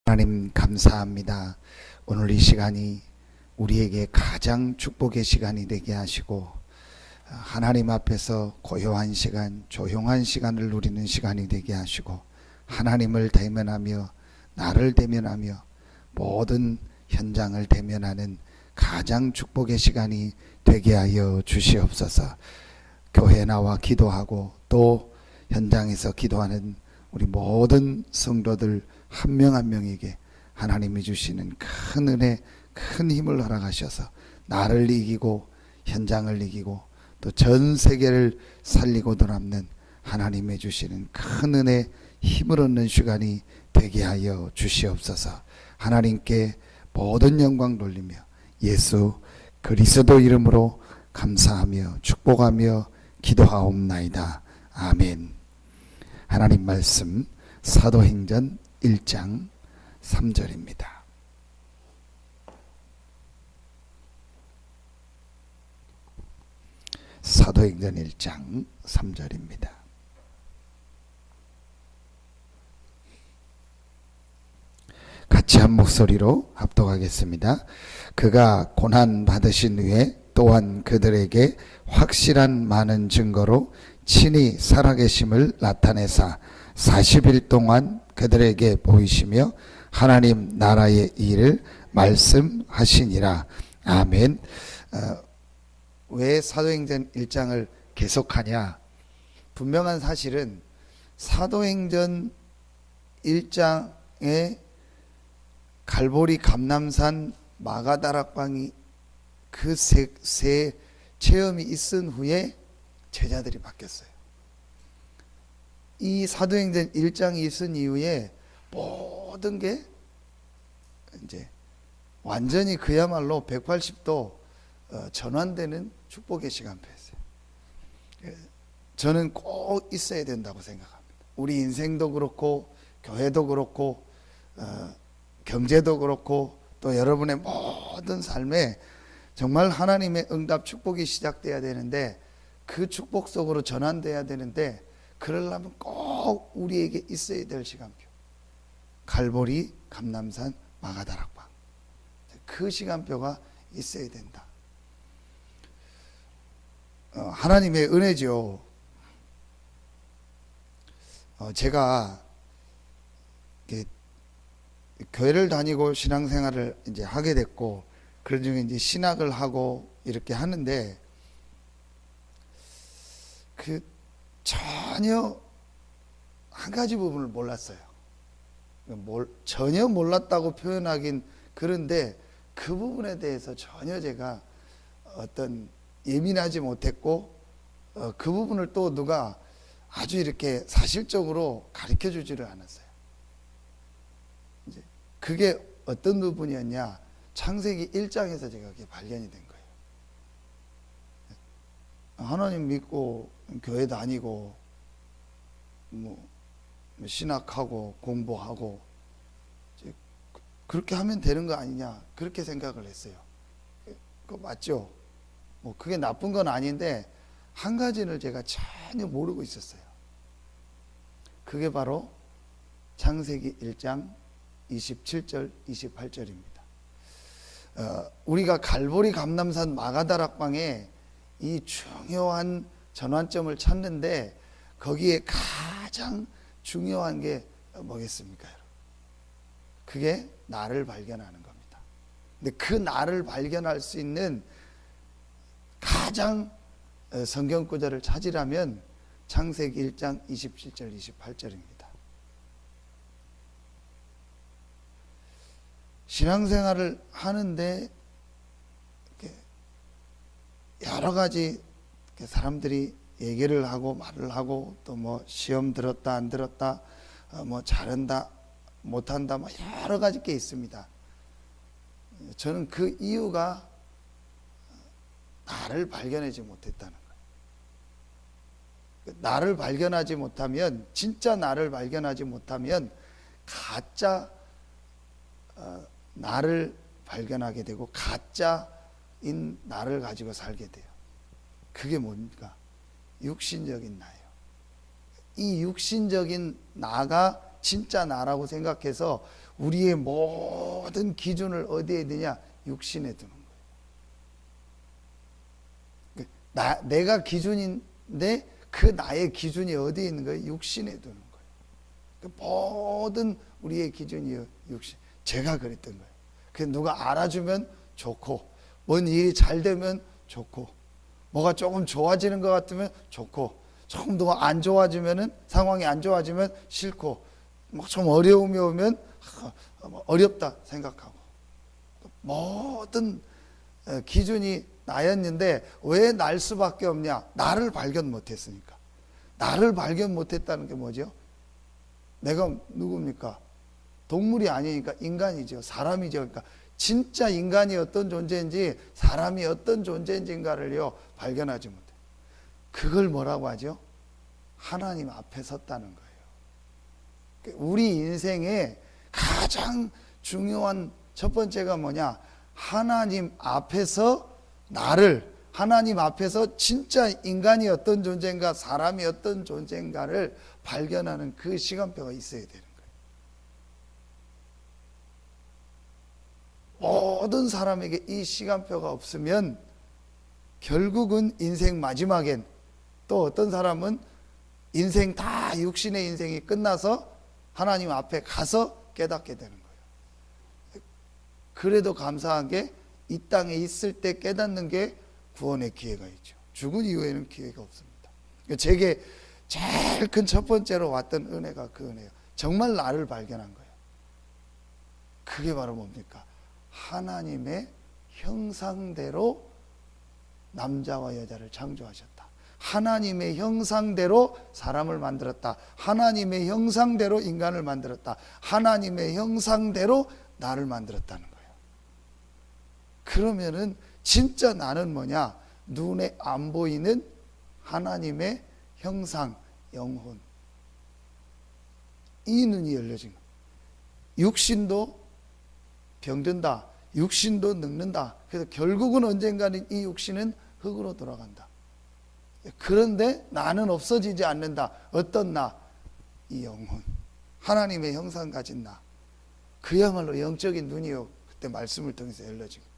하나님 감사합니다. 오늘 이 시간이 우리에게 가장 축복의 시간이 되게 하시고 하나님 앞에서 고요한 시간, 조용한 시간을 누리는 시간이 되게 하시고 하나님을 대면하며 나를 대면하며 모든 현장을 대면하는 가장 축복의 시간이 되게 하여 주시옵소서. 교회 나와 기도하고 또 현장에서 기도하는 우리 모든 성도들 한 명 한 명에게 하나님이 주시는 큰 은혜, 큰 힘을 허락하셔서 나를 이기고 현장을 이기고 또 전 세계를 살리고도 남는 하나님의 주시는 큰 은혜, 힘을 얻는 시간이 되게 하여 주시옵소서. 하나님께 모든 영광 돌리며 예수 그리스도 이름으로 감사하며 축복하며 기도하옵나이다. 아멘. 하나님 말씀 사도행전 1장 3절입니다. 사도행전 1장 3절입니다. 같이 한 목소리로 합독하겠습니다. 그가 고난 받으신 후에 또한 그들에게 확실한 많은 증거로 친히 살아계심을 나타내사 40일 동안 그들에게 보이시며 하나님 나라의 일을 말씀하시니라. 아멘. 왜 사도행전 1장을 계속하냐? 분명한 사실은 사도행전 1장에 갈보리 감람산 마가다락방이 그 세 체험이 있은 후에 제자들이 바뀌었어요. 이 사도행전 1장이 있은 이후에 모든 게 이제 완전히 그야말로 180도 전환되는 축복의 시간표였어요. 저는 꼭 있어야 된다고 생각합니다. 우리 인생도 그렇고 교회도 그렇고 경제도 그렇고 또 여러분의 모든 삶에 정말 하나님의 응답 축복이 시작돼야 되는데 그 축복 속으로 전환돼야 되는데 그러려면 꼭 우리에게 있어야 될 시간표. 갈보리, 감람산, 마가다락방. 그 시간표가 있어야 된다. 하나님의 은혜죠. 제가 교회를 다니고 신앙생활을 이제 하게 됐고, 그 중에 이제 신학을 하고 이렇게 하는데, 전혀 한 가지 부분을 몰랐어요. 전혀 몰랐다고 표현하긴 그런데 그 부분에 대해서 전혀 제가 어떤 예민하지 못했고 그 부분을 또 누가 아주 이렇게 사실적으로 가르쳐 주지를 않았어요. 이제 그게 어떤 부분이었냐? 창세기 1장에서 제가 그게 발견이 된 거예요. 하나님 믿고 교회 다니고 뭐 신학하고 공부하고 그렇게 하면 되는 거 아니냐, 그렇게 생각을 했어요. 그거 맞죠? 뭐 그게 나쁜 건 아닌데 한 가지를 제가 전혀 모르고 있었어요. 그게 바로 창세기 1장 27절 28절입니다. 우리가 갈보리 감람산 마가다락방에 이 중요한 전환점을 찾는데 거기에 가장 중요한 게 뭐겠습니까, 여러분? 그게 나를 발견하는 겁니다. 근데 그 나를 발견할 수 있는 가장 성경 구절을 찾으라면 창세기 1장 27절 28절입니다. 신앙생활을 하는데 여러 가지 사람들이 얘기를 하고 말을 하고 또 뭐 시험 들었다 안 들었다 뭐 잘한다 못한다 뭐 여러 가지 게 있습니다. 저는 그 이유가 나를 발견하지 못했다는 거예요. 나를 발견하지 못하면, 진짜 나를 발견하지 못하면 가짜 나를 발견하게 되고 가짜인 나를 가지고 살게 돼요. 그게 뭡니까? 육신적인 나예요. 이 육신적인 나가 진짜 나라고 생각해서 우리의 모든 기준을 어디에 두냐? 육신에 두는 거예요. 내가 기준인데 그 나의 기준이 어디에 있는 거예요? 육신에 두는 거예요. 모든 우리의 기준이 육신. 제가 그랬던 거예요. 그래서 누가 알아주면 좋고, 뭔 일이 잘 되면 좋고, 뭐가 조금 좋아지는 것 같으면 좋고, 조금 더 안 좋아지면은, 상황이 안 좋아지면 싫고, 뭐 좀 어려움이 오면 어렵다 생각하고, 모든 기준이 나였는데 왜 날 수밖에 없냐? 나를 발견 못했으니까. 나를 발견 못했다는 게 뭐죠? 내가 누굽니까? 동물이 아니니까 인간이죠. 사람이죠. 그러니까 진짜 인간이 어떤 존재인지, 사람이 어떤 존재인지인가를요 발견하지 못해. 그걸 뭐라고 하죠? 하나님 앞에 섰다는 거예요. 우리 인생에 가장 중요한 첫 번째가 뭐냐? 하나님 앞에서 나를, 하나님 앞에서 진짜 인간이 어떤 존재인가, 사람이 어떤 존재인가를 발견하는 그 시간표가 있어야 되는 거예요. 모든 사람에게 이 시간표가 없으면 결국은 인생 마지막엔, 또 어떤 사람은 인생 다 육신의 인생이 끝나서 하나님 앞에 가서 깨닫게 되는 거예요. 그래도 감사한 게 이 땅에 있을 때 깨닫는 게 구원의 기회가 있죠. 죽은 이후에는 기회가 없습니다. 제게 제일 큰 첫 번째로 왔던 은혜가 그 은혜예요. 정말 나를 발견한 거예요. 그게 바로 뭡니까? 하나님의 형상대로 남자와 여자를 창조하셨다. 하나님의 형상대로 사람을 만들었다. 하나님의 형상대로 인간을 만들었다. 하나님의 형상대로 나를 만들었다는 거예요. 그러면은 진짜 나는 뭐냐? 눈에 안 보이는 하나님의 형상, 영혼. 이 눈이 열려진 거예요. 육신도 병든다. 육신도 늙는다. 그래서 결국은 언젠가는 이 육신은 흙으로 돌아간다. 그런데 나는 없어지지 않는다. 어떤 나? 이 영혼. 하나님의 형상 가진 나. 그야말로 영적인 눈이요. 그때 말씀을 통해서 열려지고.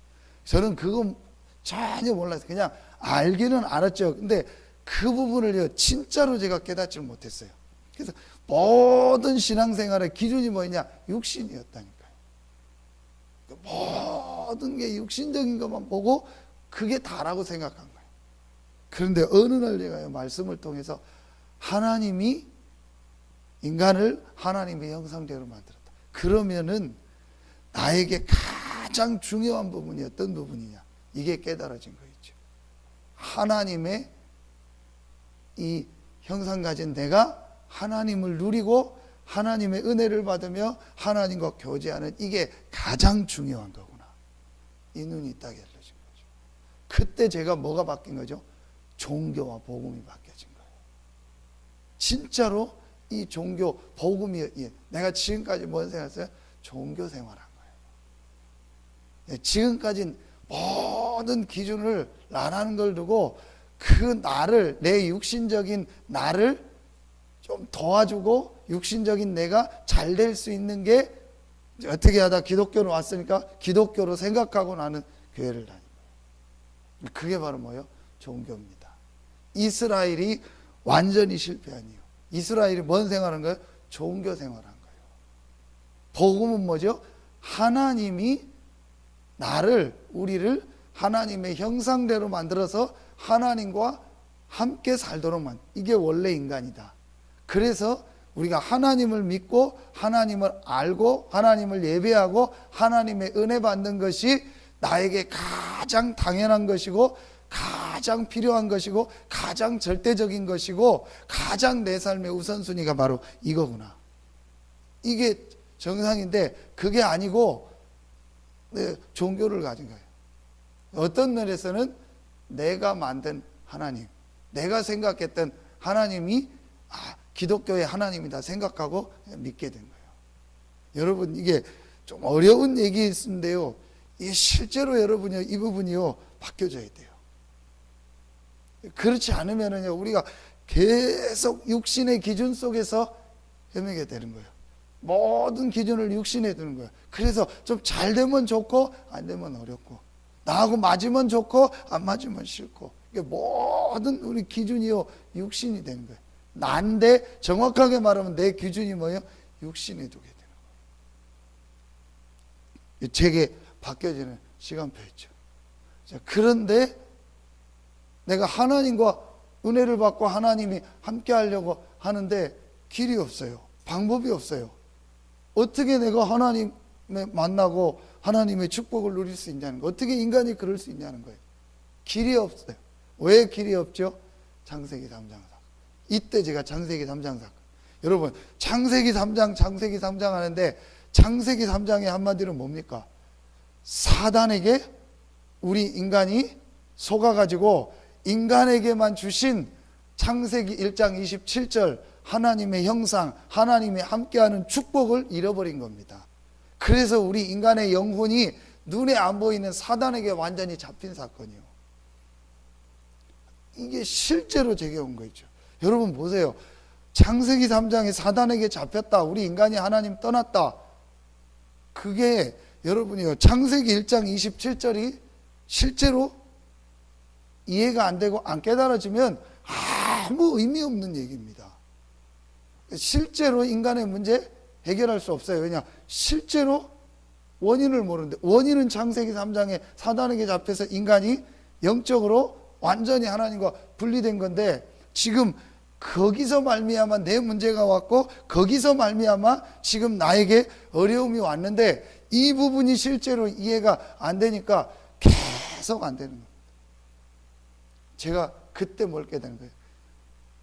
저는 그거 전혀 몰랐어요. 그냥 알기는 알았죠. 근데 그 부분을요, 진짜로 제가 깨닫지 못했어요. 그래서 모든 신앙생활의 기준이 뭐냐? 육신이었다니까요. 모든 게 육신적인 것만 보고 그게 다라고 생각한 거예요. 그런데 어느 날 제가 말씀을 통해서 하나님이 인간을 하나님의 형상대로 만들었다. 그러면은 나에게 가장 중요한 부분이 어떤 부분이냐? 이게 깨달아진 거있죠. 하나님의 이 형상 가진 내가 하나님을 누리고 하나님의 은혜를 받으며 하나님과 교제하는 이게 가장 중요한 거구나. 이 눈이 딱 열려진 거죠. 그때 제가 뭐가 바뀐 거죠? 종교와 복음이 바뀌어진 거예요. 진짜로 이 종교, 복음이, 내가 지금까지 뭔 생각했어요? 종교 생활한 거예요. 지금까지는 모든 기준을 나라는 걸 두고 그 나를, 내 육신적인 나를 좀 도와주고 육신적인 내가 잘 될 수 있는 게 어떻게 하다 기독교로 왔으니까 기독교로 생각하고 나는 교회를 다니는 거예요. 그게 바로 뭐예요? 종교입니다. 이스라엘이 완전히 실패한 이유. 이스라엘이 뭔 생활한 거예요? 종교 생활한 거예요. 복음은 뭐죠? 하나님이 나를, 우리를 하나님의 형상대로 만들어서 하나님과 함께 살도록 이게 원래 인간이다. 그래서 우리가 하나님을 믿고 하나님을 알고 하나님을 예배하고 하나님의 은혜 받는 것이 나에게 가장 당연한 것이고 가장 필요한 것이고 가장 절대적인 것이고 가장 내 삶의 우선순위가 바로 이거구나. 이게 정상인데 그게 아니고 종교를 가진 거예요. 어떤 면에서는 내가 만든 하나님, 내가 생각했던 하나님이 기독교의 하나님이다 생각하고 믿게 된 거예요. 여러분, 이게 좀 어려운 얘기인데요, 이게 실제로 여러분이 이 부분이요 바뀌어져야 돼요. 그렇지 않으면은요 우리가 계속 육신의 기준 속에서 헤매게 되는 거예요. 모든 기준을 육신에 두는 거예요. 그래서 좀 잘 되면 좋고 안 되면 어렵고, 나하고 맞으면 좋고 안 맞으면 싫고, 이게 모든 우리 기준이요 육신이 되는 거예요. 난데 정확하게 말하면 내 기준이 뭐예요? 육신에 두게 되는 거예요. 제게 바뀌어지는 시간표 있죠. 자, 그런데 내가 하나님과 은혜를 받고 하나님이 함께 하려고 하는데 길이 없어요. 방법이 없어요. 어떻게 내가 하나님을 만나고 하나님의 축복을 누릴 수 있냐는 거예요. 어떻게 인간이 그럴 수 있냐는 거예요. 길이 없어요. 왜 길이 없죠? 창세기 3장 사건. 이때 제가 창세기 3장 사건. 여러분, 창세기 3장 하는데 창세기 3장의 한마디로 뭡니까? 사단에게 우리 인간이 속아가지고 인간에게만 주신 창세기 1장 27절 하나님의 형상, 하나님이 함께하는 축복을 잃어버린 겁니다. 그래서 우리 인간의 영혼이 눈에 안 보이는 사단에게 완전히 잡힌 사건이요. 이게 실제로 제게 온 거죠. 여러분 보세요. 창세기 3장에 사단에게 잡혔다. 우리 인간이 하나님 떠났다. 그게 여러분이요. 창세기 1장 27절이 실제로 이해가 안 되고 안 깨달아지면 아무 의미 없는 얘기입니다. 실제로 인간의 문제 해결할 수 없어요. 왜냐? 실제로 원인을 모르는데, 원인은 창세기 3장에 사단에게 잡혀서 인간이 영적으로 완전히 하나님과 분리된 건데, 지금 거기서 말미암아 내 문제가 왔고 거기서 말미암아 지금 나에게 어려움이 왔는데 이 부분이 실제로 이해가 안 되니까 계속 안 되는 거예요. 제가 그때 뭘 깨닫는 거예요.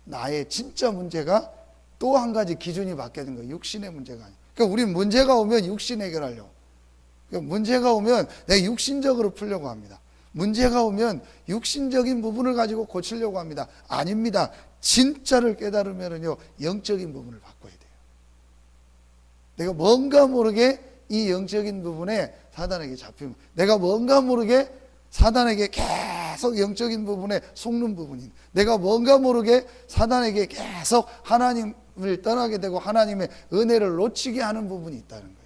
나의 진짜 문제가 또 한 가지 기준이 바뀌어야 되는 거예요. 육신의 문제가 아니에요. 그러니까 우리 문제가 오면 육신 해결하려고. 그러니까 문제가 오면 내가 육신적으로 풀려고 합니다. 문제가 오면 육신적인 부분을 가지고 고치려고 합니다. 아닙니다. 진짜를 깨달으면요 영적인 부분을 바꿔야 돼요. 내가 뭔가 모르게 이 영적인 부분에 사단에게 잡히면, 내가 뭔가 모르게 사단에게 계속 영적인 부분에 속는 부분이, 내가 뭔가 모르게 사단에게 계속 하나님을 떠나게 되고 하나님의 은혜를 놓치게 하는 부분이 있다는 거예요.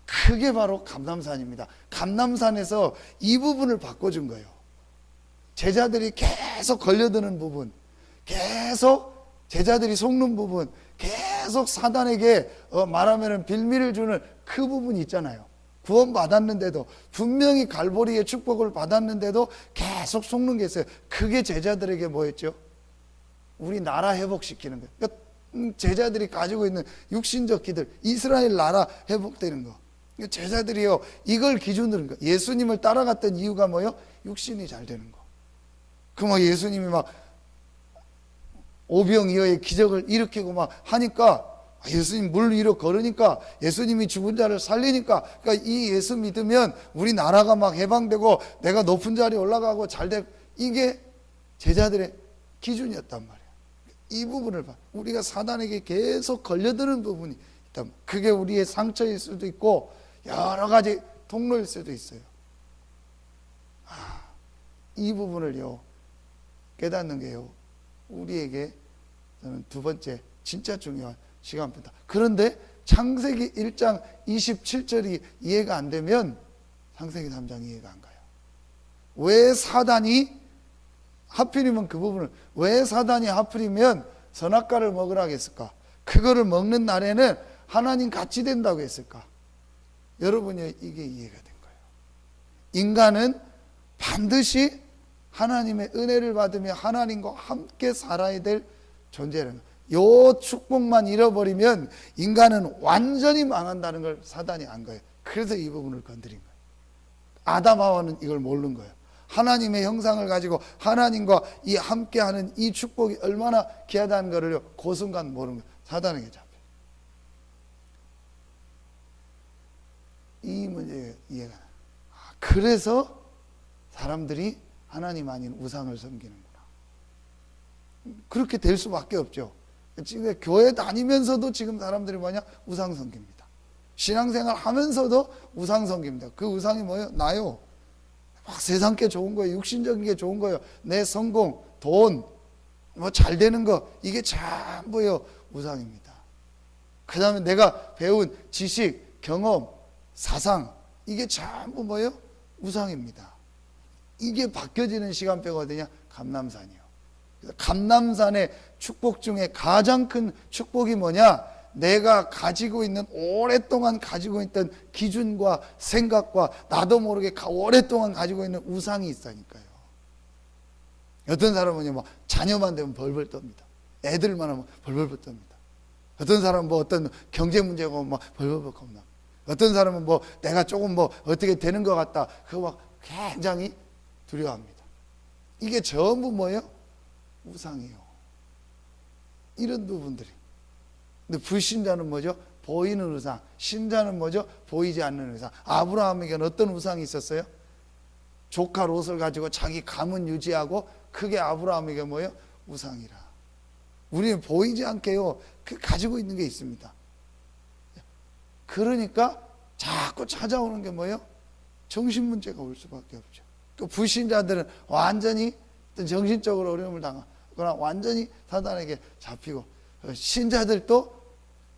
그게 바로 감람산입니다. 감람산에서 이 부분을 바꿔준 거예요. 제자들이 계속 걸려드는 부분, 계속 제자들이 속는 부분, 계속 사단에게 말하면 빌미를 주는 그 부분이 있잖아요. 구원 받았는데도, 분명히 갈보리의 축복을 받았는데도 계속 속는 게 있어요. 그게 제자들에게 뭐였죠? 우리 나라 회복시키는 거예요. 그러니까 제자들이 가지고 있는 육신적 기들, 이스라엘 나라 회복되는 거. 제자들이요 이걸 기준으로, 거예요. 예수님을 따라갔던 이유가 뭐예요? 육신이 잘 되는 거. 그 예수님이 막 오병이어의 기적을 일으키고 막 하니까, 예수님 물 위로 걸으니까, 예수님이 죽은 자를 살리니까, 그러니까 이 예수 믿으면 우리 나라가 막 해방되고 내가 높은 자리에 올라가고 잘 되고, 이게 제자들의 기준이었단 말이에요. 이 부분을 봐. 우리가 사단에게 계속 걸려드는 부분이 있단 말이에요. 그게 우리의 상처일 수도 있고 여러 가지 통로일 수도 있어요. 이 부분을요 깨닫는 게요 우리에게 저는 두 번째 진짜 중요한 시간표다. 그런데 창세기 1장 27절이 이해가 안 되면 창세기 3장 이해가 안 가요. 왜 사단이 하필이면 그 부분을, 왜 사단이 하필이면 선악과를 먹으라고 했을까? 그거를 먹는 날에는 하나님 같이 된다고 했을까? 여러분이 이게 이해가 된 거예요. 인간은 반드시 하나님의 은혜를 받으며 하나님과 함께 살아야 될 존재라는 거예요. 요 축복만 잃어버리면 인간은 완전히 망한다는 걸 사단이 안 거예요. 그래서 이 부분을 건드린 거예요. 아담 하와는 이걸 모르는 거예요. 하나님의 형상을 가지고 하나님과 이 함께하는 이 축복이 얼마나 귀하다는 것을 그 순간 모르는 거예요. 사단에게 잡혀요. 이 문제가 이해가 나요. 그래서 사람들이 하나님 아닌 우상을 섬기는구나. 그렇게 될 수밖에 없죠. 지금 교회 다니면서도 지금 사람들이 뭐냐? 우상 섬깁니다. 신앙생활 하면서도 우상 섬깁니다. 그 우상이 뭐예요? 나요. 막 세상 게 좋은 거예요. 육신적인 게 좋은 거예요. 내 성공, 돈, 뭐 잘 되는 거, 이게 전부요 우상입니다. 그 다음에 내가 배운 지식, 경험, 사상, 이게 전부 뭐예요? 우상입니다. 이게 바뀌어지는 시간표가 어디냐? 감람산이요. 감람산의 축복 중에 가장 큰 축복이 뭐냐? 내가 가지고 있는, 오랫동안 가지고 있던 기준과 생각과 나도 모르게 오랫동안 가지고 있는 우상이 있으니까요. 어떤 사람은요, 뭐 자녀만 되면 벌벌 떱니다. 애들만 하면 벌벌 떱니다. 어떤 사람은 뭐 어떤 경제 문제가 막 벌벌 겁나. 어떤 사람은 뭐 내가 조금 뭐 어떻게 되는 것 같다. 그거 막 굉장히 두려워합니다. 이게 전부 뭐예요? 우상이에요. 이런 부분들이. 근데 불신자는 뭐죠? 보이는 우상. 신자는 뭐죠? 보이지 않는 우상. 아브라함에게는 어떤 우상이 있었어요? 조카 롯을 가지고 자기 가문 유지하고, 그게 아브라함에게 뭐예요? 우상이라. 우리는 보이지 않게요, 그 가지고 있는 게 있습니다. 그러니까 자꾸 찾아오는 게 뭐예요? 정신 문제가 올 수밖에 없죠. 그 불신자들은 완전히 정신적으로 어려움을 당하거나 완전히 사단에게 잡히고, 신자들도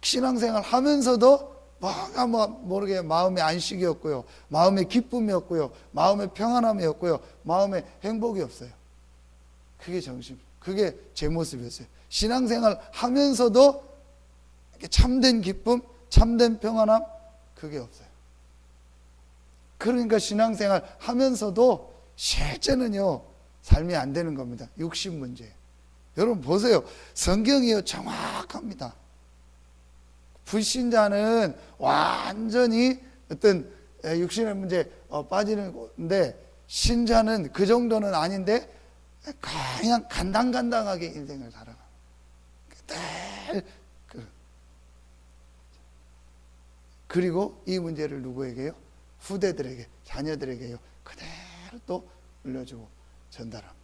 신앙생활 하면서도 뭔가 모르게 마음의 안식이 없고요, 마음의 기쁨이 없고요, 마음의 평안함이 없고요, 마음의 행복이 없어요. 그게 제 모습이었어요. 신앙생활 하면서도 참된 기쁨, 참된 평안함, 그게 없어요. 그러니까 신앙생활 하면서도 실제는요, 삶이 안 되는 겁니다. 육신 문제. 여러분 보세요. 성경이요, 정확합니다. 불신자는 완전히 어떤 육신의 문제에 빠지는 건데, 신자는 그 정도는 아닌데 그냥 간당간당하게 인생을 살아갑니다. 그리고 이 문제를 누구에게요? 후대들에게, 자녀들에게요, 그대로 또 물려주고 전달합니다.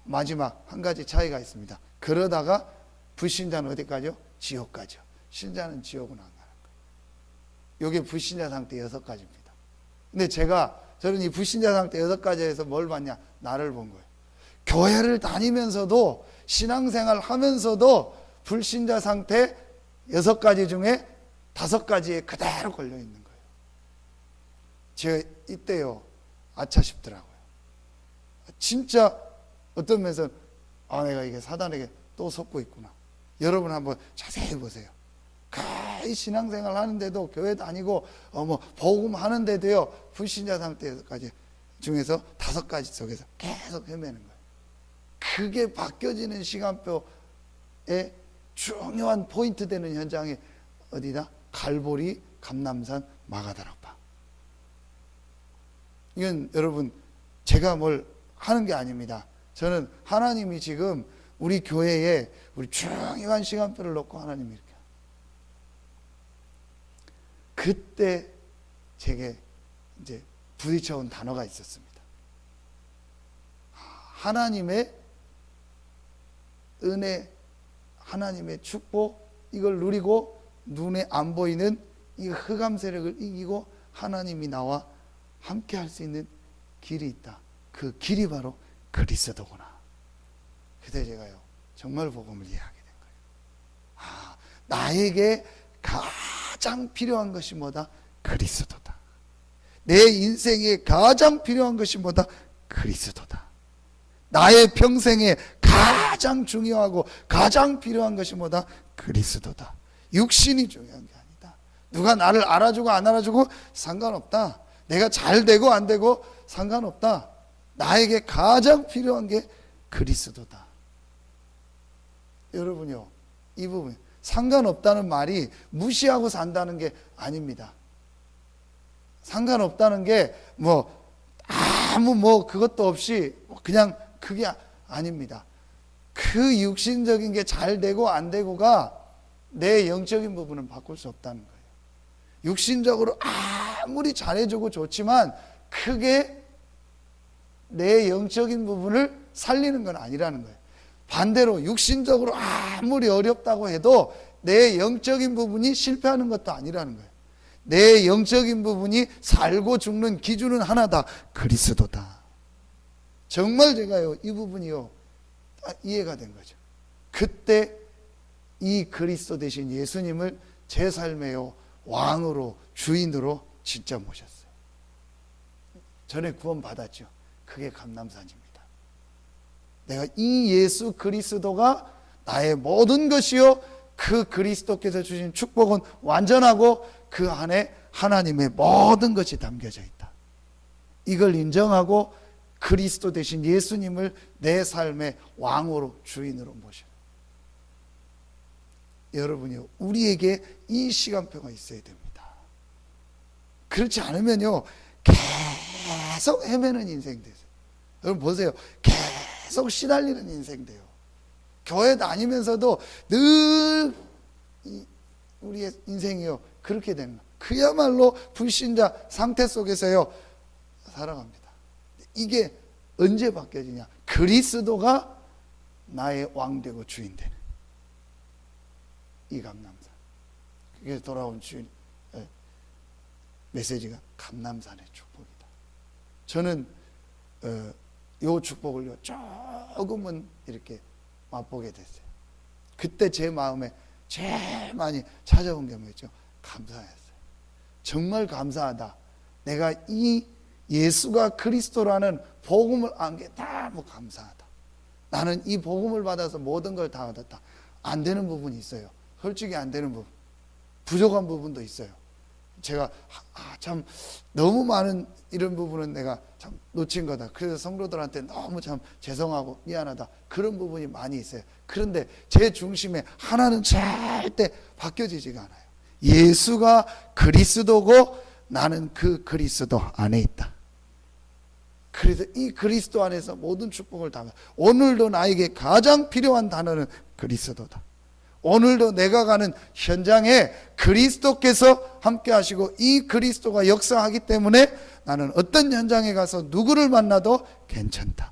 마지막 한 가지 차이가 있습니다. 그러다가 불신자는 어디까지요? 지옥까지요. 신자는 지옥은 안 가는 거예요. 이게 불신자 상태 6가지입니다. 근데 저는 이 불신자 상태 6가지에서 뭘 봤냐? 나를 본 거예요. 교회를 다니면서도, 신앙생활 하면서도 불신자 상태 6가지 중에 5가지에 그대로 걸려 있는 거예요. 제가 이때요, 아차 싶더라고요. 진짜 어떤 면에서 내가 이게 사단에게 또 속고 있구나. 여러분 한번 자세히 보세요. 거의 신앙생활 하는데도, 교회 다니고 복음 하는데도요, 불신자 상태까지 중에서 5가지 속에서 계속 헤매는 거예요. 그게 바뀌어지는 시간표의 중요한 포인트 되는 현장이 어디다? 갈보리, 감람산, 마가다락방. 이건 여러분 제가 뭘 하는 게 아닙니다. 저는 하나님이 지금 우리 교회에 우리 중요한 시간표를 놓고 하나님이 이렇게, 그때 제게 이제 부딪혀온 단어가 있었습니다. 하나님의 은혜, 하나님의 축복, 이걸 누리고 눈에 안 보이는 이 흑암 세력을 이기고 하나님이 나와 함께 할 수 있는 길이 있다. 그 길이 바로 그리스도구나. 그때 제가요, 정말 복음을 이해하게 된 거예요. 나에게 가장 필요한 것이 뭐다? 그리스도다. 내 인생에 가장 필요한 것이 뭐다? 그리스도다. 나의 평생에 가장 중요하고 가장 필요한 것이 뭐다? 그리스도다. 육신이 중요한 게 아니다. 누가 나를 알아주고 안 알아주고 상관없다. 내가 잘 되고 안 되고 상관없다. 나에게 가장 필요한 게 그리스도다. 여러분요, 이 부분, 상관없다는 말이 무시하고 산다는 게 아닙니다. 상관없다는 게 아무 그것도 없이 그냥 그게 아닙니다. 그 육신적인 게 잘 되고 안 되고가 내 영적인 부분은 바꿀 수 없다는 거예요. 육신적으로 아무리 잘해주고 좋지만 그게 내 영적인 부분을 살리는 건 아니라는 거예요. 반대로 육신적으로 아무리 어렵다고 해도 내 영적인 부분이 실패하는 것도 아니라는 거예요. 내 영적인 부분이 살고 죽는 기준은 하나다. 그리스도다. 정말 제가요, 이 부분이요, 이해가 된 거죠. 그때 이 그리스도 되신 예수님을 제 삶의 왕으로, 주인으로 진짜 모셨어요. 전에 구원 받았죠. 그게 감람산입니다. 내가 이 예수 그리스도가 나의 모든 것이요, 그 그리스도께서 주신 축복은 완전하고 그 안에 하나님의 모든 것이 담겨져 있다. 이걸 인정하고 그리스도 대신 예수님을 내 삶의 왕으로, 주인으로 모셔요. 여러분이요, 우리에게 이 시간표가 있어야 됩니다. 그렇지 않으면요, 계속 헤매는 인생 되세요. 여러분 보세요. 계속 시달리는 인생 돼요. 교회 다니면서도 늘 우리의 인생이요, 그렇게 되는 거예요. 그야말로 불신자 상태 속에서요 살아갑니다. 이게 언제 바뀌어지냐? 그리스도가 나의 왕 되고 주인 되는 이 감람산. 그게 돌아온 주인 메시지가 감람산의 축복이다. 저는 요 축복을 조금은 이렇게 맛보게 됐어요. 그때 제 마음에 제일 많이 찾아온 게 뭐였죠? 감사였어요. 정말 감사하다. 내가 이 예수가 그리스도라는 복음을 안 게 너무 감사하다. 나는 이 복음을 받아서 모든 걸 다 얻었다. 안 되는 부분이 있어요. 솔직히 안 되는 부분, 부족한 부분도 있어요. 제가 참 너무 많은 이런 부분은 내가 참 놓친 거다. 그래서 성도들한테 너무 참 죄송하고 미안하다. 그런 부분이 많이 있어요. 그런데 제 중심에 하나는 절대 바뀌어지지가 않아요. 예수가 그리스도고 나는 그 그리스도 안에 있다. 그래서 이 그리스도 안에서 모든 축복을 다. 오늘도 나에게 가장 필요한 단어는 그리스도다. 오늘도 내가 가는 현장에 그리스도께서 함께 하시고 이 그리스도가 역사하기 때문에 나는 어떤 현장에 가서 누구를 만나도 괜찮다.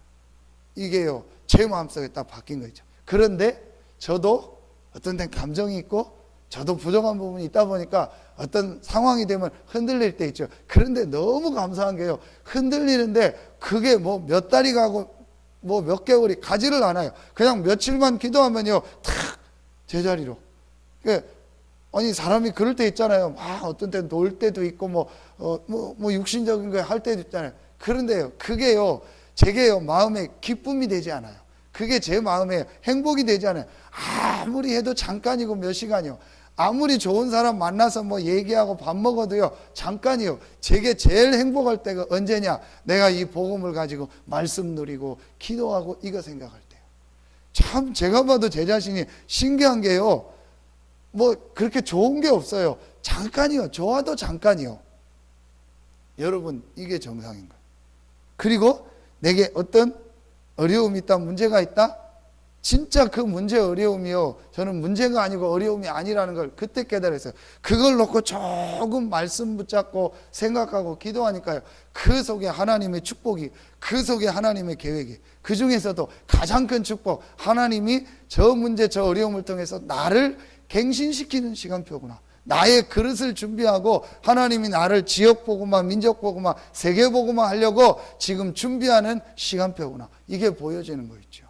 이게요, 제 마음속에 딱 바뀐 거죠. 그런데 저도 어떤 데는 감정이 있고 저도 부족한 부분이 있다 보니까 어떤 상황이 되면 흔들릴 때 있죠. 그런데 너무 감사한 게요, 흔들리는데 그게 뭐 몇 달이 가고 뭐 몇 개월이 가지를 않아요. 그냥 며칠만 기도하면요, 탁 제자리로. 아니 사람이 그럴 때 있잖아요. 막 어떤 때는 놀 때도 있고 뭐 육신적인 거 할 때도 있잖아요. 그런데요, 그게요, 제게요 마음에 기쁨이 되지 않아요. 그게 제 마음에 행복이 되지 않아요. 아무리 해도 잠깐이고 몇 시간이요. 아무리 좋은 사람 만나서 뭐 얘기하고 밥 먹어도요, 잠깐이요. 제게 제일 행복할 때가 언제냐? 내가 이 복음을 가지고 말씀 누리고 기도하고 이거 생각할 때요. 참 제가 봐도 제 자신이 신기한 게요, 뭐 그렇게 좋은 게 없어요. 잠깐이요. 좋아도 잠깐이요. 여러분, 이게 정상인 거예요. 그리고 내게 어떤 어려움이 있다, 문제가 있다, 진짜 그 문제 어려움이요, 저는 문제가 아니고 어려움이 아니라는 걸 그때 깨달았어요. 그걸 놓고 조금 말씀 붙잡고 생각하고 기도하니까요, 그 속에 하나님의 축복이, 그 속에 하나님의 계획이, 그 중에서도 가장 큰 축복, 하나님이 저 문제 저 어려움을 통해서 나를 갱신시키는 시간표구나. 나의 그릇을 준비하고 하나님이 나를 지역보고마, 민족보고마, 세계보고마 하려고 지금 준비하는 시간표구나. 이게 보여지는 거 있죠.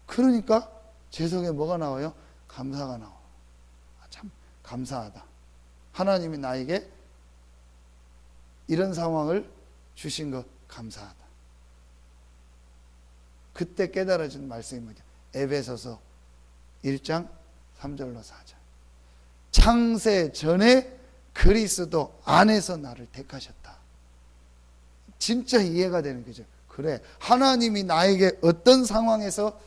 그러니까 제 속에 뭐가 나와요? 감사가 나와요. 참 감사하다. 하나님이 나에게 이런 상황을 주신 것 감사하다. 그때 깨달아진 말씀이 뭐죠? 에베소서 1장 3절로 4절. 창세 전에 그리스도 안에서 나를 택하셨다. 진짜 이해가 되는 거죠. 그래, 하나님이 나에게 어떤 상황에서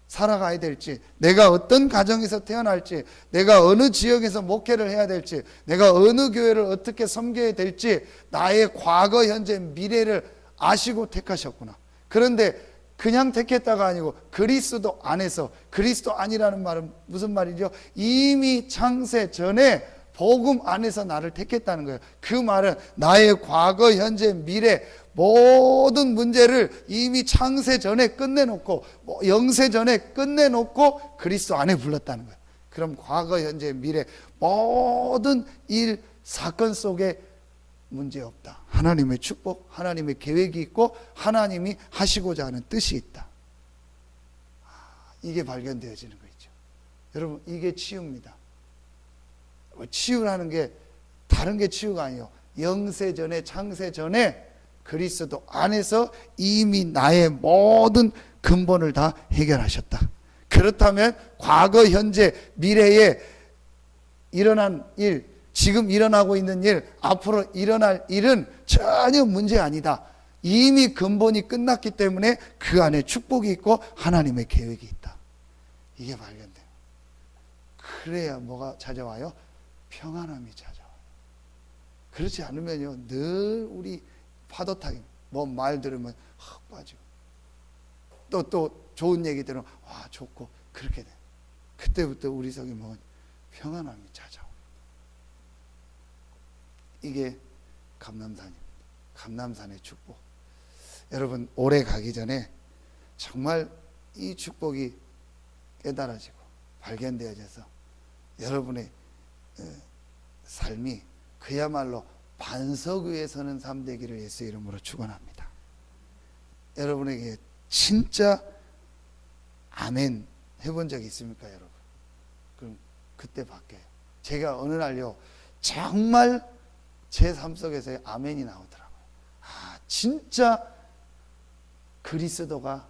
살아가야 될지, 내가 어떤 가정에서 태어날지, 내가 어느 지역에서 목회를 해야 될지, 내가 어느 교회를 어떻게 섬겨야 될지, 나의 과거, 현재, 미래를 아시고 택하셨구나. 그런데 그냥 택했다가 아니고 그리스도 안에서, 그리스도 안이라는 말은 무슨 말이죠? 이미 창세 전에 복음 안에서 나를 택했다는 거예요. 그 말은 나의 과거, 현재, 미래 모든 문제를 이미 창세 전에 끝내놓고, 영세 전에 끝내놓고 그리스도 안에 불렀다는 거예요. 그럼 과거, 현재, 미래 모든 일, 사건 속에 문제 없다. 하나님의 축복, 하나님의 계획이 있고 하나님이 하시고자 하는 뜻이 있다. 이게 발견되어지는 거 있죠. 여러분, 이게 치유입니다. 치유라는 게 다른 게 치유가 아니에요. 영세 전에, 창세 전에 그리스도 안에서 이미 나의 모든 근본을 다 해결하셨다. 그렇다면 과거, 현재, 미래에 일어난 일, 지금 일어나고 있는 일, 앞으로 일어날 일은 전혀 문제 아니다. 이미 근본이 끝났기 때문에 그 안에 축복이 있고 하나님의 계획이 있다. 이게 발견돼요. 그래야 뭐가 찾아와요? 평안함이 찾아와요. 그렇지 않으면요, 늘 우리 파도 타기, 뭐 말 들으면 헉 빠지고, 또 좋은 얘기 들으면 와 좋고, 그렇게 돼. 그때부터 우리 속에 뭐 평안함이 찾아와요. 이게 감람산입니다. 감람산의 축복. 여러분, 올해 가기 전에 정말 이 축복이 깨달아지고 발견되어져서 여러분의 삶이 그야말로 반석 위에 서는 삶 되기를 예수 이름으로 축원합니다. 여러분에게 진짜 아멘 해본 적 있습니까, 여러분? 그럼 그때 바뀌어요. 제가 어느 날요, 정말 제 삶 속에서 아멘이 나오더라고요. 아, 진짜 그리스도가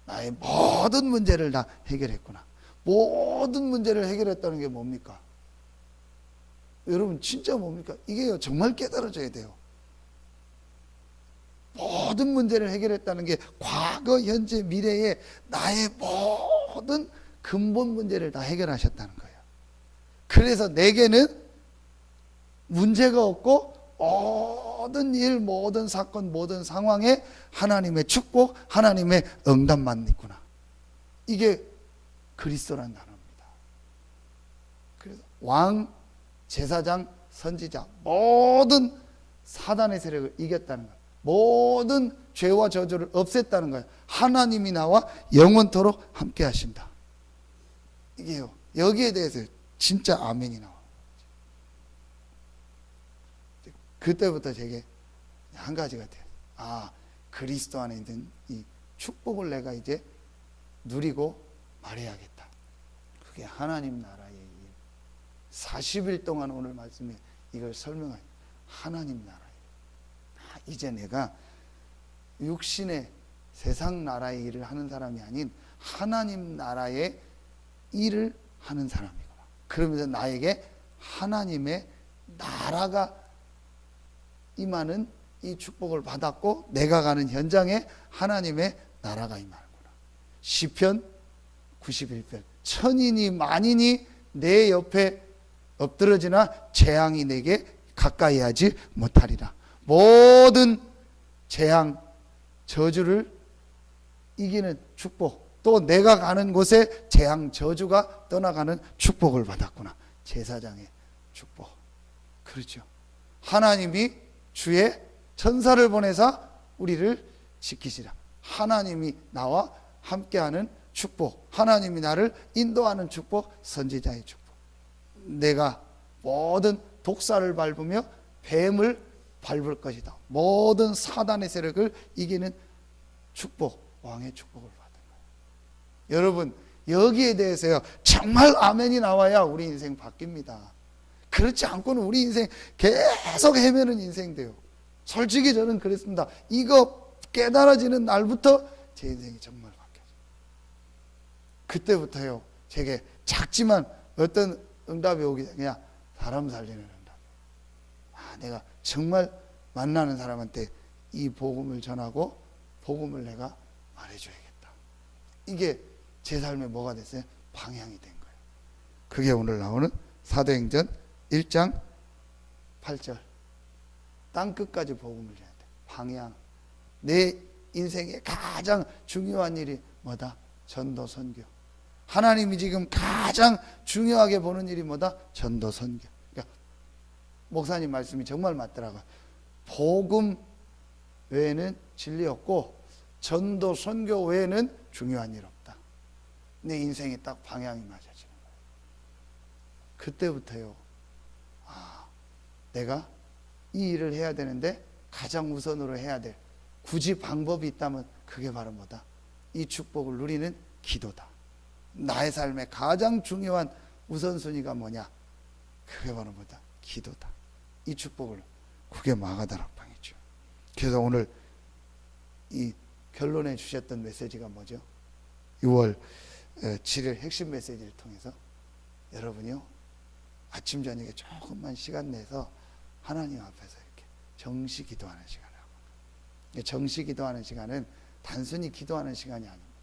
나의 모든 문제를 다 해결했구나. 모든 문제를 해결했다는 게 뭡니까? 여러분, 진짜 뭡니까? 이게요, 정말 깨달아져야 돼요. 모든 문제를 해결했다는 게 과거, 현재, 미래에 나의 모든 근본 문제를 다 해결하셨다는 거예요. 그래서 내게는 문제가 없고 모든 일, 모든 사건, 모든 상황에 하나님의 축복, 하나님의 응답만 있구나. 이게 그리스도라는 단어입니다. 그래서 왕, 제사장, 선지자, 모든 사단의 세력을 이겼다는 거예요. 모든 죄와 저주를 없앴다는 거예요. 하나님이 나와 영원토록 함께 하신다. 이게요, 여기에 대해서 진짜 아멘이 나와요. 그때부터 제게 한 가지가 돼요. 아, 그리스도 안에 있는 이 축복을 내가 이제 누리고 말해야겠다. 그게 하나님 나라의 일. 40일 동안 오늘 말씀에 이걸 설명해요. 하나님 나라의 일. 이제 내가 육신의 세상 나라의 일을 하는 사람이 아닌 하나님 나라의 일을 하는 사람이구나. 그러면서 나에게 하나님의 나라가 임하는 이 축복을 받았고, 내가 가는 현장에 하나님의 나라가 임하는구나. 시편 91편, 천인이 만인이 내 옆에 엎드러지나 재앙이 내게 가까이 하지 못하리라. 모든 재앙, 저주를 이기는 축복, 또 내가 가는 곳에 재앙, 저주가 떠나가는 축복을 받았구나. 제사장의 축복. 그렇죠. 하나님이 주의 천사를 보내사 우리를 지키시라. 하나님이 나와 함께하는 축복, 하나님이 나를 인도하는 축복, 선지자의 축복. 내가 모든 독사를 밟으며 뱀을 밟을 것이다. 모든 사단의 세력을 이기는 축복, 왕의 축복을 받은 거예요. 여러분, 여기에 대해서요, 정말 아멘이 나와야 우리 인생 바뀝니다. 그렇지 않고는 우리 인생 계속 헤매는 인생 돼요. 솔직히 저는 그랬습니다. 이거 깨달아지는 날부터 제 인생이 정말 바뀌어요. 그때부터요, 제게 작지만 어떤 응답이 오기 전에 그냥 사람 살리는 응답. 아, 내가 정말 만나는 사람한테 이 복음을 전하고 복음을 내가 말해줘야겠다. 이게 제 삶에 뭐가 됐어요? 방향이 된 거예요. 그게 오늘 나오는 사도행전 1장 8절. 땅끝까지 복음을 전해야 돼. 방향. 내 인생의 가장 중요한 일이 뭐다? 전도 선교. 하나님이 지금 가장 중요하게 보는 일이 뭐다? 전도 선교. 그러니까 목사님 말씀이 정말 맞더라고요. 복음 외에는 진리 없고 전도 선교 외에는 중요한 일 없다. 내 인생에 딱 방향이 맞아지는 거예요. 그때부터요, 아, 내가 이 일을 해야 되는데 가장 우선으로 해야 될, 굳이 방법이 있다면 그게 바로 뭐다? 이 축복을 누리는 기도다. 나의 삶의 가장 중요한 우선순위가 뭐냐? 그게 바로 뭐다? 기도다. 이 축복을 그게 마가다락방이죠. 그래서 오늘 이 결론해 주셨던 메시지가 뭐죠? 6월 7일 핵심 메시지를 통해서 여러분이요, 아침 저녁에 조금만 시간 내서 하나님 앞에서 이렇게 정시 기도하는 시간이라고. 정시 기도하는 시간은 단순히 기도하는 시간이 아닙니다.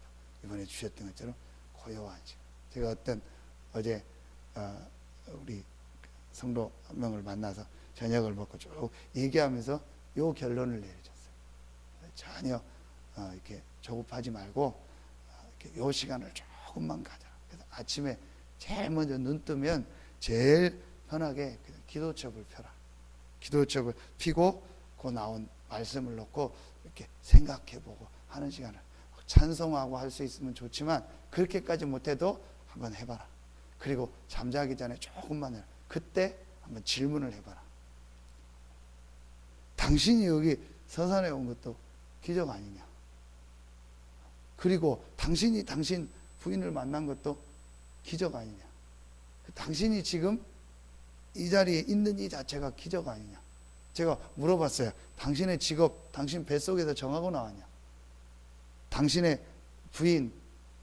이번에 주셨던 것처럼 고요한 시간. 제가 어제 우리 성도 한 명을 만나서 저녁을 먹고 쭉 얘기하면서 요 결론을 내려줬어요. 전혀 이렇게 조급하지 말고 이렇게 요 시간을 조금만 가자. 그래서 아침에 제일 먼저 눈 뜨면 제일 편하게 기도첩을 펴라. 기도첩을 피고 그 나온 말씀을 놓고 이렇게 생각해보고 하는 시간을, 찬송하고 할 수 있으면 좋지만 그렇게까지 못해도 한번 해봐라. 그리고 잠자기 전에 조금만 해라. 그때 한번 질문을 해봐라. 당신이 여기 서산에 온 것도 기적 아니냐? 그리고 당신이 당신 부인을 만난 것도 기적 아니냐? 당신이 지금 이 자리에 있는 이 자체가 기적 아니냐? 제가 물어봤어요. 당신의 직업, 당신 뱃속에서 정하고 나왔냐? 당신의 부인,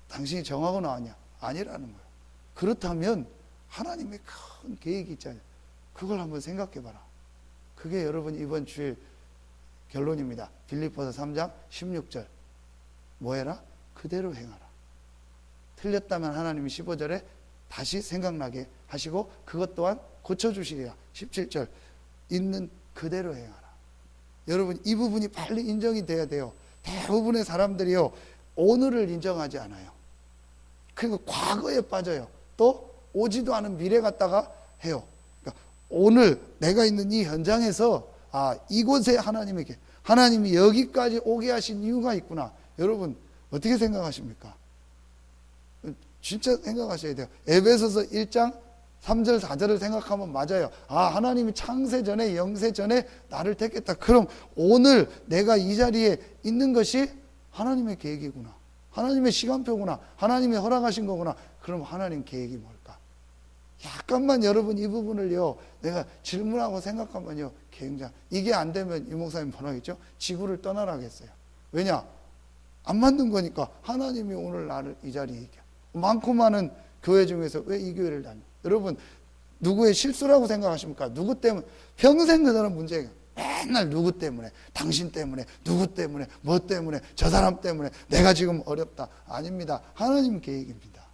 당신이 정하고 나왔냐? 아니라는 거예요. 그렇다면 하나님의 큰 계획이 있잖아요. 그걸 한번 생각해 봐라. 그게 여러분 이번 주일 결론입니다. 빌립보서 3장 16절. 뭐 해라? 그대로 행하라. 틀렸다면 하나님이 15절에 다시 생각나게 하시고 그것 또한 고쳐주시리라. 17절. 있는 그대로 행하라. 여러분 이 부분이 빨리 인정이 돼야 돼요. 대부분의 사람들이요, 오늘을 인정하지 않아요. 그리고 과거에 빠져요. 또 오지도 않은 미래 갖다가 해요. 그러니까 오늘 내가 있는 이 현장에서 이곳에 하나님이 여기까지 오게 하신 이유가 있구나. 여러분 어떻게 생각하십니까? 진짜 생각하셔야 돼요. 에베소서 1장 3절 4절을 생각하면 맞아요. 하나님이 창세 전에 영세 전에 나를 택했다. 그럼 오늘 내가 이 자리에 있는 것이 하나님의 계획이구나. 하나님의 시간표구나. 하나님이 허락하신 거구나. 그럼 하나님 계획이 뭘까? 약간만 여러분 이 부분을요, 내가 질문하고 생각하면요, 굉장히 이게 안 되면 유 목사님 뭐라겠죠? 지구를 떠나라겠어요. 왜냐? 안 맞는 거니까. 하나님이 오늘 나를 이 자리에 있게. 많고 많은 교회 중에서 왜 이 교회를 다녀? 여러분 누구의 실수라고 생각하십니까? 누구 때문에? 평생 그 사람 문제예요. 맨날 누구 때문에, 당신 때문에, 누구 때문에, 뭐 때문에, 저 사람 때문에 내가 지금 어렵다. 아닙니다. 하나님 계획입니다.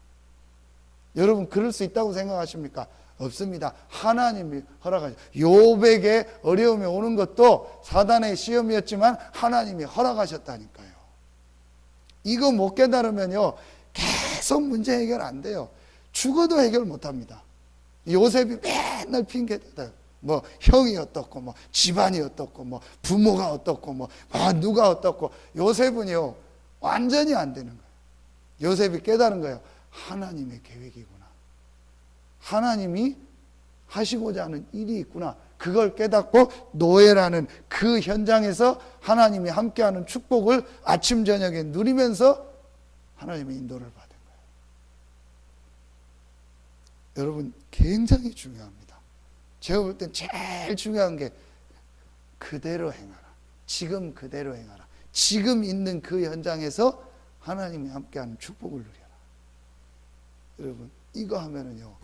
여러분 그럴 수 있다고 생각하십니까? 없습니다. 하나님이 허락하셨어요. 욥에게 어려움이 오는 것도 사단의 시험이었지만 하나님이 허락하셨다니까요. 이거 못 깨달으면요, 계속 문제 해결 안 돼요. 죽어도 해결 못 합니다. 요셉이 맨날 핑계대요. 뭐 형이 어떻고, 뭐 집안이 어떻고, 뭐 부모가 어떻고, 뭐 누가 어떻고. 요셉은요 완전히 안 되는 거예요. 요셉이 깨달은 거예요. 하나님의 계획이구나. 하나님이 하시고자 하는 일이 있구나. 그걸 깨닫고 노예라는 그 현장에서 하나님이 함께하는 축복을 아침 저녁에 누리면서 하나님의 인도를 받은 거예요. 여러분 굉장히 중요합니다. 제가 볼 땐 제일 중요한 게 그대로 행하라. 지금 그대로 행하라. 지금 있는 그 현장에서 하나님이 함께하는 축복을 누려라. 여러분 이거 하면은요,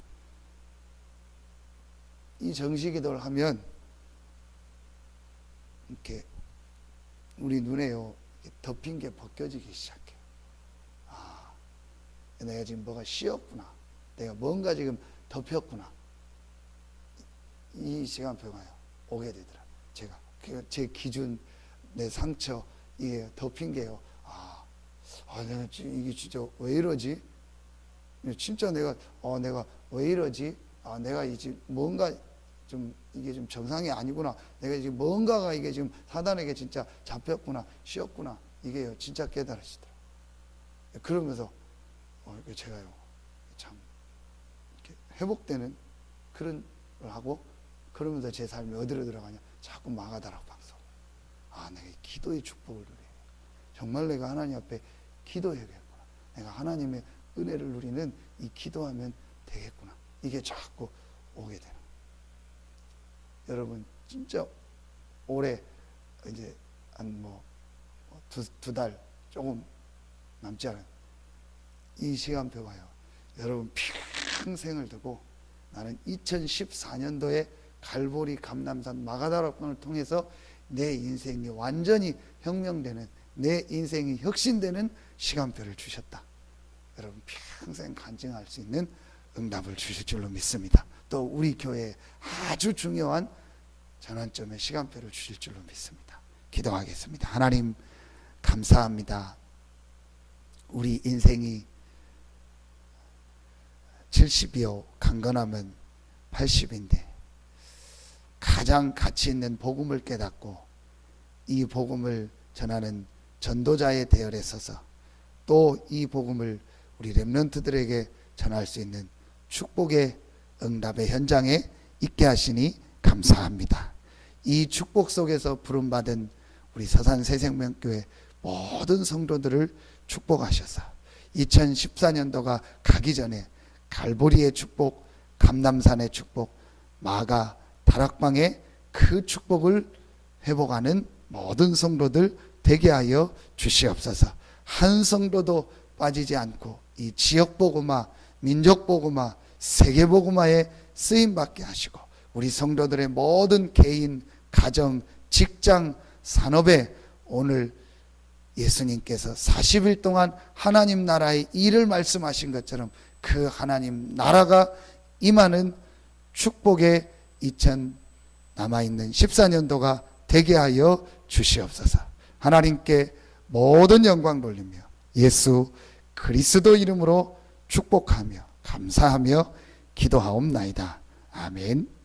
이 정시기도를 하면 이렇게 우리 눈에요 덮인 게 벗겨지기 시작해요. 내가 지금 뭐가 씌었구나. 내가 뭔가 지금 덮였구나. 이 시간표가요 오게 되더라. 제가 제 기준, 내 상처, 이게 덮인 게요. 내가 이게 진짜 왜 이러지? 진짜 내가 왜 이러지? 내가 이제 뭔가 좀 이게 좀 정상이 아니구나. 내가 지금 뭔가가 이게 지금 사단에게 진짜 잡혔구나, 씌었구나. 이게요 진짜 깨달으시더라. 그러면서 제가요 참 이렇게 회복되는 그런 걸 하고, 그러면서 제 삶이 어디로 들어가냐? 자꾸 마가다락 방송. 내가 기도의 축복을 누려요. 정말 내가 하나님 앞에 기도해야겠구나. 내가 하나님의 은혜를 누리는 이 기도하면 되겠구나. 이게 자꾸 오게 되는. 여러분 진짜 올해 이제 한 두 달 조금 남지 않은 이 시간표가요. 여러분 평생을 두고 나는 2014년도에 갈보리 감람산 마가다락방을 통해서 내 인생이 완전히 혁명되는, 내 인생이 혁신되는 시간표를 주셨다. 여러분 평생 간증할 수 있는 응답을 주실 줄로 믿습니다. 또 우리 교회에 아주 중요한 전환점의 시간표를 주실 줄로 믿습니다. 기도하겠습니다. 하나님 감사합니다. 우리 인생이 70이요 강건하면 80인데 가장 가치 있는 복음을 깨닫고 이 복음을 전하는 전도자의 대열에 서서 또 이 복음을 우리 렘넌트들에게 전할 수 있는 축복의 응답의 현장에 있게 하시니 감사합니다. 이 축복 속에서 부름받은 우리 서산 새생명교회 모든 성도들을 축복하셔서 2014년도가 가기 전에 갈보리의 축복, 감람산의 축복, 마가 다락방의 그 축복을 회복하는 모든 성도들 되게 하여 주시옵소서. 한 성도도 빠지지 않고 이 지역 복음화, 민족 복음화, 세계 복음화에 쓰임 받게 하시고 우리 성도들의 모든 개인, 가정, 직장, 산업에 오늘 예수님께서 40일 동안 하나님 나라의 일을 말씀하신 것처럼 그 하나님 나라가 임하는 축복의 2000 남아있는 14년도가 되게 하여 주시옵소서. 하나님께 모든 영광 돌리며 예수 그리스도 이름으로 축복하며 감사하며 기도하옵나이다. 아멘.